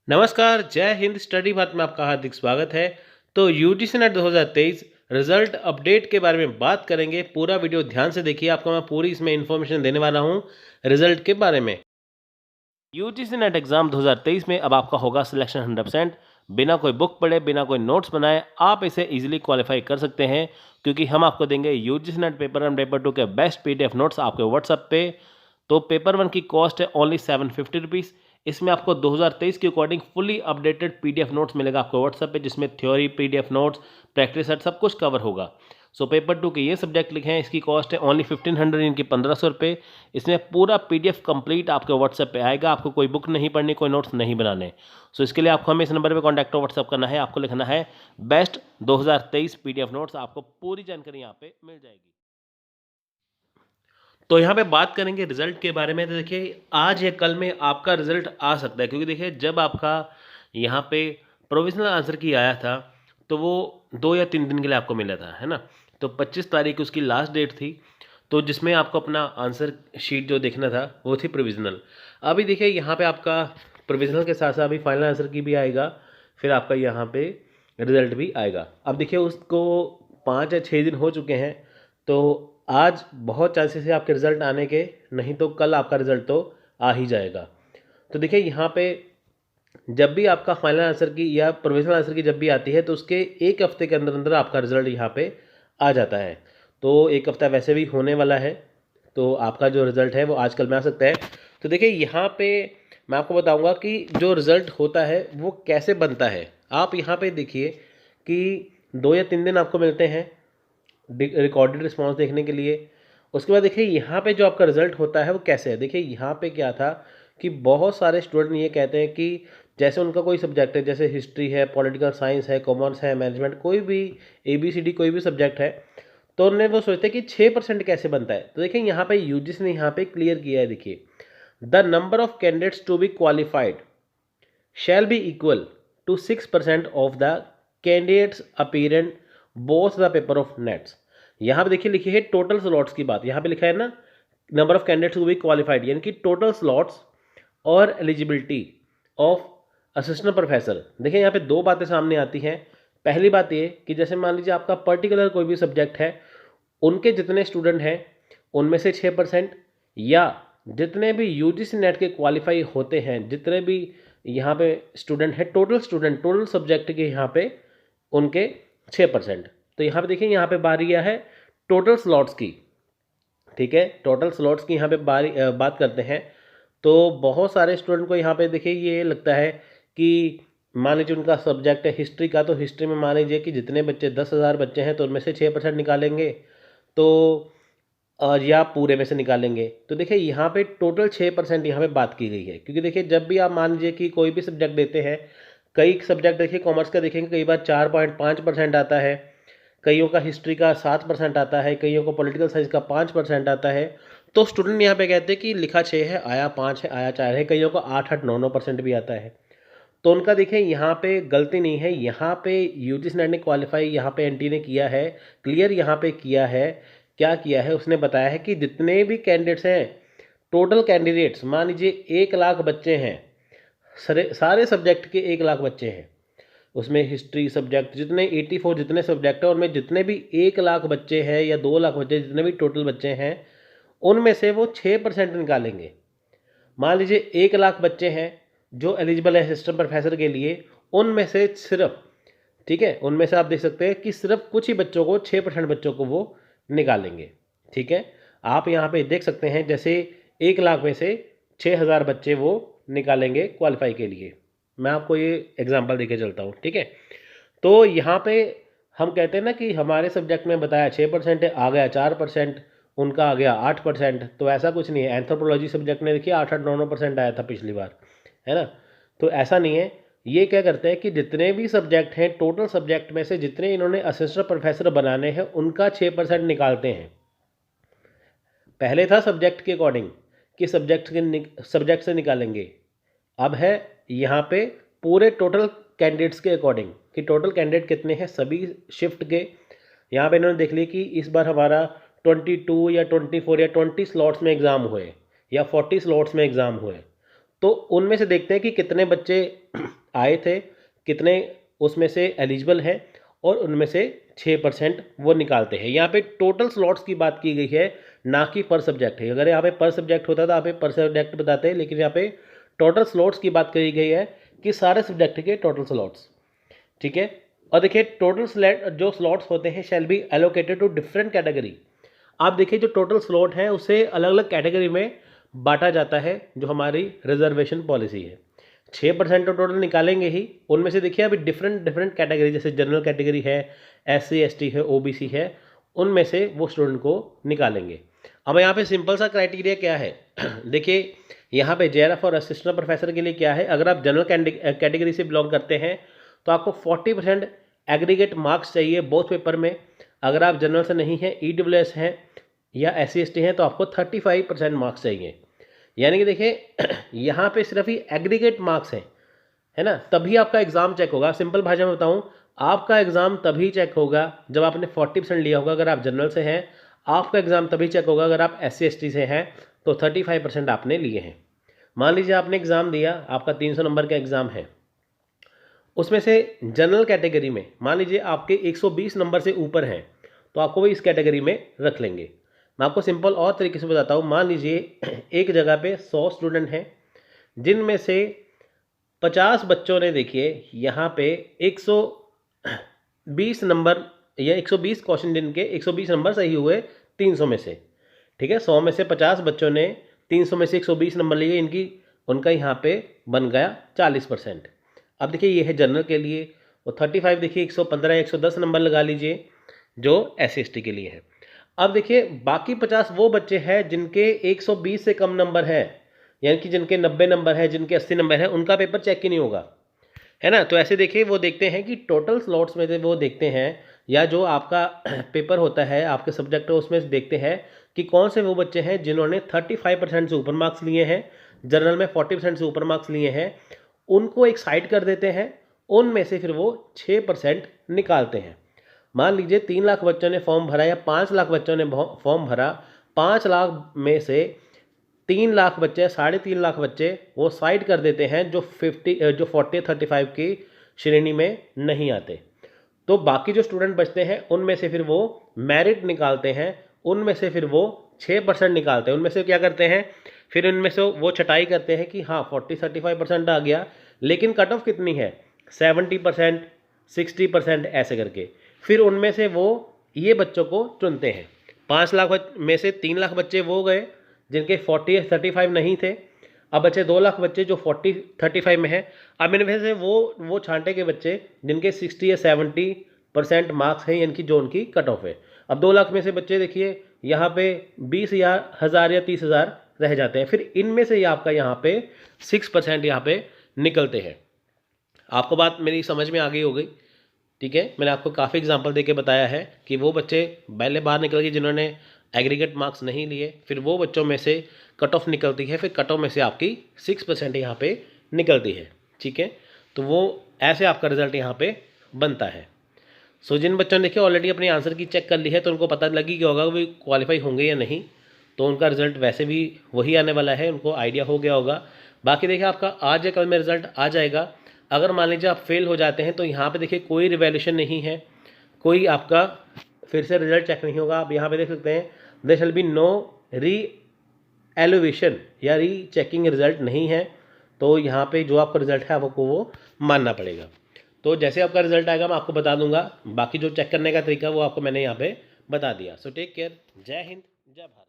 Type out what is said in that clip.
नमस्कार, जय हिंद स्टडी बात में आपका हार्दिक स्वागत है। तो यूजीसी नेट 2023 रिजल्ट अपडेट के बारे में बात करेंगे। पूरा वीडियो ध्यान से देखिए, आपको मैं पूरी इसमें इन्फॉर्मेशन देने वाला हूँ रिजल्ट के बारे में। यूजीसी नेट एग्जाम 2023 में अब आपका होगा सिलेक्शन 100%। बिना कोई बुक पढ़े, बिना कोई नोट्स बनाए आप इसे इजीली क्वालिफाई कर सकते हैं, क्योंकि हम आपको देंगे यूजीसी नेट पेपर 1 पेपर 2 के बेस्ट पीडीएफ नोट्स आपके व्हाट्सएप पे। तो पेपर 1 की कॉस्ट है ओनली 750 रुपीज़। इसमें आपको 2023 के according fully updated PDF notes मिलेगा आपको व्हाट्सएप पे, जिसमें theory PDF notes, practice set सब कुछ कवर होगा। सो पेपर 2 के ये सब्जेक्ट लिखे हैं, इसकी कॉस्ट है ओनली 1500, इनकी 1500 रुपये। इसमें पूरा पीडीएफ कंप्लीट आपके व्हाट्सएप पे आएगा, आपको कोई बुक नहीं पढ़नी, कोई नोट्स नहीं बनाने। सो इसके लिए आपको हमें इस नंबर पे कॉन्टैक्ट और व्हाट्सएप करना है, आपको लिखना है बेस्ट 2023 पीडीएफ नोट्स, आपको पूरी जानकारी यहाँ पे मिल जाएगी। तो यहाँ पे बात करेंगे रिजल्ट के बारे में। तो देखिए, आज या कल में आपका रिजल्ट आ सकता है, क्योंकि देखिए जब आपका यहाँ पे प्रोविजनल आंसर की आया था तो वो 2 या 3 दिन के लिए आपको मिला था, है ना। तो 25 तारीख उसकी लास्ट डेट थी, तो जिसमें आपको अपना आंसर शीट जो देखना था वो थी प्रोविजनल। अभी देखिए यहाँ पे आपका प्रोविजनल के साथ साथ अभी फाइनल आंसर की भी आएगा, फिर आपका यहाँ पे रिजल्ट भी आएगा। अब देखिए उसको 5 या 6 दिन हो चुके हैं, तो आज बहुत चांसेस है आपके रिज़ल्ट आने के, नहीं तो कल आपका रिज़ल्ट तो आ ही जाएगा। तो देखिए यहाँ पे जब भी आपका फाइनल आंसर की या प्रोविजनल आंसर की जब भी आती है, तो उसके एक हफ्ते के अंदर अंदर आपका रिज़ल्ट यहाँ पे आ जाता है। तो एक हफ्ता वैसे भी होने वाला है, तो आपका जो रिज़ल्ट है वो आज कल में आ सकता है। तो देखिए यहाँ पे मैं आपको बताऊँगा कि जो रिज़ल्ट होता है वो कैसे बनता है। आप यहाँ पे देखिए कि 2 या 3 दिन आपको मिलते हैं रिकॉर्डेड रिस्पॉन्स देखने के लिए। उसके बाद देखिए यहाँ पे जो आपका रिजल्ट होता है वो कैसे है। देखिए यहाँ पे क्या था कि बहुत सारे स्टूडेंट ये कहते हैं कि जैसे उनका कोई सब्जेक्ट है, जैसे हिस्ट्री है, पॉलिटिकल साइंस है, कॉमर्स है, मैनेजमेंट, कोई भी ABCD कोई भी सब्जेक्ट है, तो उन्हें वो सोचते हैं कि 6% कैसे बनता है। तो देखिए यहाँ पे यूजीसी ने यहाँ पे क्लियर किया है। देखिए, the number of candidates to be qualified shall be equal to 6% of the candidates appearance both the paper of nets। यहाँ पे देखिए लिखी है टोटल स्लॉट्स की बात, यहाँ पे लिखा है ना number of candidates to be qualified, यानी कि टोटल स्लॉट्स और एलिजिबिलिटी ऑफ असिस्टेंट प्रोफेसर। देखिए यहाँ पे दो बातें सामने आती हैं। पहली बात ये कि जैसे मान लीजिए आपका पर्टिकुलर कोई भी सब्जेक्ट है, उनके जितने स्टूडेंट हैं उनमें से 6%, या जितने भी यूजीसी नेट के क्वालिफाई होते हैं, जितने भी यहाँ पे स्टूडेंट है, टोटल सब्जेक्ट के यहाँ पे उनके 6%। तो यहाँ पे देखिए यहाँ पे बारी है टोटल स्लॉट्स की। ठीक है, टोटल स्लॉट्स की यहाँ पे बात करते हैं। तो बहुत सारे स्टूडेंट को यहाँ पे देखिए ये लगता है कि मान लीजिए उनका सब्जेक्ट है हिस्ट्री का, तो हिस्ट्री में मान लीजिए कि जितने बच्चे 10,000 बच्चे हैं तो उनमें से 6% निकालेंगे, तो या पूरे में से निकालेंगे। तो देखिए यहाँ पे टोटल 6% यहाँ पे बात की गई है, क्योंकि देखिए जब भी आप मान लीजिए कि कोई भी सब्जेक्ट देते हैं, कई सब्जेक्ट देखिए कॉमर्स का देखेंगे कई बार 4.5% आता है, कईयों का हिस्ट्री का 7% आता है, कईयों को पॉलिटिकल साइंस का 5% आता है। तो स्टूडेंट यहाँ पे कहते हैं कि लिखा 6 है, आया 5 है, आया 4 है, कईयों को 8-8, 9% भी आता है। तो उनका देखिए यहाँ पे गलती नहीं है। यहाँ पे यूजीसी नेट ने क्वालिफाई यहाँ पे एनटी ने किया है, क्लियर यहाँ पे किया है। क्या किया है, उसने बताया है कि जितने भी कैंडिडेट्स हैं, टोटल कैंडिडेट्स मान लीजिए 1 लाख बच्चे हैं, सारे सब्जेक्ट के 1 लाख बच्चे हैं, उसमें हिस्ट्री सब्जेक्ट जितने 84 जितने सब्जेक्ट हैं उनमें जितने भी 1 लाख बच्चे हैं या 2 लाख बच्चे, जितने भी टोटल बच्चे हैं, उनमें से वो 6% निकालेंगे। मान लीजिए 1 लाख बच्चे हैं जो एलिजिबल है असिस्टेंट प्रोफेसर के लिए, उनमें से सिर्फ, ठीक है, उनमें से आप देख सकते हैं कि सिर्फ कुछ ही बच्चों को, 6% बच्चों को वो निकालेंगे। ठीक है, आप यहाँ पे देख सकते हैं जैसे 1 लाख में से 6,000 बच्चे वो निकालेंगे क्वालिफाई के लिए। मैं आपको ये एग्जांपल देके चलता हूँ। ठीक है, तो यहाँ पे हम कहते हैं ना कि हमारे सब्जेक्ट में बताया 6% है, आ गया 4%, उनका आ गया 8%। तो ऐसा कुछ नहीं है। एंथ्रोपोलॉजी सब्जेक्ट में देखिए 8-8, 9% आया था पिछली बार, है ना। तो ऐसा नहीं है। ये क्या करते हैं कि जितने भी सब्जेक्ट हैं, टोटल सब्जेक्ट में से जितने इन्होंने असिस्टेंट प्रोफेसर बनाने हैं उनका 6% निकालते हैं। पहले था सब्जेक्ट के अकॉर्डिंग कि सब्जेक्ट से निकालेंगे, अब है यहाँ पे पूरे टोटल कैंडिडेट्स के अकॉर्डिंग कि टोटल कैंडिडेट कितने हैं सभी शिफ्ट के। यहाँ पे इन्होंने देख लिया कि इस बार हमारा 22 या 24 या 20 स्लॉट्स में एग्ज़ाम हुए या 40 स्लॉट्स में एग्ज़ाम हुए, तो उनमें से देखते हैं कि कितने बच्चे आए थे, कितने उसमें से एलिजिबल है, और उनमें से 6% वो निकालते हैं। यहाँ पे टोटल स्लॉट्स की बात की गई है, ना कि पर सब्जेक्ट है। अगर यहाँ पे पर सब्जेक्ट होता तो यहाँ पे पर सब्जेक्ट बताते हैं, लेकिन यहाँ पे टोटल स्लॉट्स की बात करी गई है कि सारे सब्जेक्ट के टोटल स्लॉट्स, ठीक है। और देखिए टोटल जो स्लॉट्स होते हैं shall be allocated to different category. आप देखिए जो टोटल स्लॉट है उसे अलग अलग कैटेगरी में बांटा जाता है, जो हमारी रिजर्वेशन पॉलिसी है। 6% तो टोटल निकालेंगे ही, उनमें से देखिए अभी डिफरेंट डिफरेंट कैटेगरी, जैसे जनरल कैटेगरी है, SC ST है, OBC है, उनमें से वो स्टूडेंट को निकालेंगे। अब यहाँ पे सिंपल सा क्राइटेरिया क्या है देखिए यहाँ पे JRF और असिस्टेंट प्रोफेसर के लिए क्या है, अगर आप जनरल कैटेगरी से बिलोंग करते हैं तो आपको 40% एग्रीगेट मार्क्स चाहिए बोथ पेपर में। अगर आप जनरल से नहीं हैं, EWS हैं या SC ST हैं, तो आपको 35% मार्क्स चाहिए। यानी कि देखिए यहाँ पे सिर्फ ही एग्रीगेट मार्क्स हैं, है ना, तभी आपका एग्ज़ाम चेक होगा। सिंपल भाषा में बताऊँ, आपका एग्ज़ाम तभी चेक होगा जब आपने 40% लिया होगा अगर आप जनरल से हैं। आपका एग्ज़ाम तभी चेक होगा अगर आप SC ST से हैं तो 35% आपने लिए हैं। मान लीजिए आपने एग्ज़ाम दिया, आपका 300 नंबर का एग्ज़ाम है, उसमें से जनरल कैटेगरी में मान लीजिए आपके 120 नंबर से ऊपर हैं, तो आपको भी इस कैटेगरी में रख लेंगे। मैं आपको सिंपल और तरीके से बताता हूँ। मान लीजिए एक जगह पे 100 स्टूडेंट हैं, जिनमें से 50 बच्चों ने देखिए यहाँ पे 120 नंबर या 120 क्वेश्चन जिनके 120 नंबर सही हुए 300 में से, ठीक है। 100 में से 50 बच्चों ने 300 में से 120 नंबर लिए, इनकी उनका यहाँ पे बन गया 40%। अब देखिए ये है जनरल के लिए, और 35 देखिए 115 या 110 नंबर लगा लीजिए जो SC ST के लिए है। अब देखिए बाकी 50 वो बच्चे हैं जिनके 120 से कम नंबर है, यानी कि जिनके 90 नंबर है, जिनके 80 नंबर है, उनका पेपर चेक ही नहीं होगा, है ना। तो ऐसे देखिए वो देखते हैं कि टोटल स्लॉट्स में से वो देखते हैं, या जो आपका पेपर होता है आपके सब्जेक्ट उसमें से देखते हैं कि कौन से वो बच्चे हैं जिन्होंने 35% से ऊपर मार्क्स लिए हैं, जनरल में 40% से ऊपर मार्क्स लिए हैं, उनको एक साइड कर देते हैं। उनमें से फिर वो 6% निकालते हैं। मान लीजिए 3 लाख बच्चों ने फॉर्म भरा या 5 लाख बच्चों ने फॉर्म भरा, 5 लाख में से 3 लाख बच्चे, 3.5 लाख बच्चे वो साइड कर देते हैं जो 40 35 की श्रेणी में नहीं आते। तो बाकी जो स्टूडेंट बचते हैं उनमें से फिर वो मेरिट निकालते हैं, उनमें से फिर वो 6% निकालते हैं। उनमें से क्या करते हैं, फिर उनमें से वो छटाई करते हैं कि हाँ 40-35% आ गया, लेकिन कट ऑफ कितनी है, 70% 60% ऐसे करके। फिर उनमें से वो ये बच्चों को चुनते हैं। 5 लाख में से 3 लाख बच्चे वो गए जिनके 40-35 नहीं थे। अब बचे 2 लाख बच्चे जो 40-35 में हैं। अब इनमें से वो छांटे के बच्चे जिनके 60 या 70% मार्क्स हैं, यानी कि जो उनकी कट ऑफ है। अब 2 लाख में से बच्चे देखिए यहाँ पे 20,000 या 30,000 रह जाते हैं। फिर इनमें से आपका यहाँ पे 6% यहाँ पे निकलते हैं। आपको बात मेरी समझ में आ गई हो गई, ठीक है। मैंने आपको काफ़ी एग्जांपल देके बताया है कि वो बच्चे पहले बाहर निकल गए जिन्होंने एग्रीगेट मार्क्स नहीं लिए, फिर वो बच्चों में से कट ऑफ निकलती है, फिर कट ऑफ में से आपकी 6% यहाँ पे निकलती है, ठीक है। तो वो ऐसे आपका रिजल्ट यहाँ पे बनता है। सो जिन बच्चों ने देखिए ऑलरेडी अपनी आंसर की चेक कर ली है, तो उनको पता लगी क्या होगा वो क्वालिफाई होंगे या नहीं, तो उनका रिजल्ट वैसे भी वही आने वाला है, उनको आइडिया हो गया होगा। बाकी देखिए आपका आज या कल में रिजल्ट आ जाएगा। अगर मान लीजिए आप फेल हो जाते हैं तो यहाँ पे देखिए कोई रिवैल्यूएशन नहीं है, कोई आपका फिर से रिजल्ट चेक नहीं होगा। आप यहाँ पे देख सकते हैं देयर शैल बी नो री एलोवेशन या री चेकिंग रिजल्ट नहीं है। तो यहाँ पे जो आपका रिजल्ट है आपको वो मानना पड़ेगा। तो जैसे आपका रिजल्ट आएगा मैं आपको बता दूंगा। बाकी जो चेक करने का तरीका वो आपको मैंने यहाँ पे बता दिया। सो टेक केयर, जय हिंद, जय भारत।